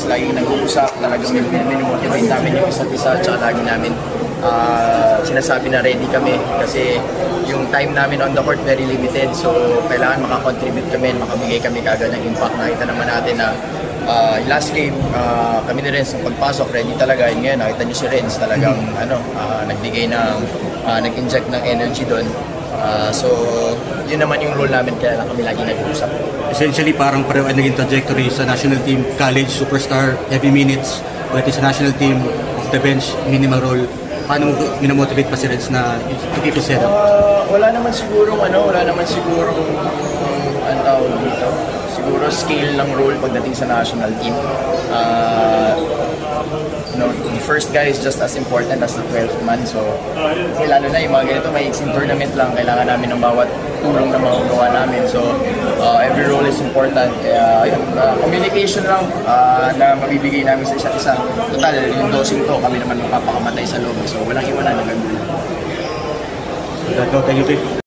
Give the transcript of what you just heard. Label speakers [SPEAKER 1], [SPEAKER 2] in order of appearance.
[SPEAKER 1] guys, laging nag-uusap, talagang minimotivate namin yung isa't isa, tsaka lagi namin sinasabi na ready kami kasi yung time namin on the court very limited, so kailangan makakontribute kami, makabigay kami kagad ng impact. Nakita naman natin na last game, kami ni Renz ng pagpasok, ready talaga. Yun ngayon, nakita nyo si Renz talagang nagbigay ng, nag-inject ng energy doon. So, yun naman yung role namin, kaya lang kami lagi nag-uusap.
[SPEAKER 2] Essentially, parang pareho ay naging trajectory sa national team, college, superstar, heavy minutes, pati sa national team, off the bench, minimal role. Paano mo minamotivate pa si Renz na to keep his head up?
[SPEAKER 1] Wala naman sigurong ang tawag dito. Siguro scale ng role pagdating sa national team. The first guy is just as important as the 12th man. So, lalo na yung mga ganito, may maiksing tournament lang, kailangan namin ng bawat tulong na magagawa namin. So, every role is important. Kaya, communication lang na mabibigay namin sa isa't isa. Total, yung dosing to, kami naman magpapakamatay sa loob. So, walang iwanan na gagawin.
[SPEAKER 2] Thank you.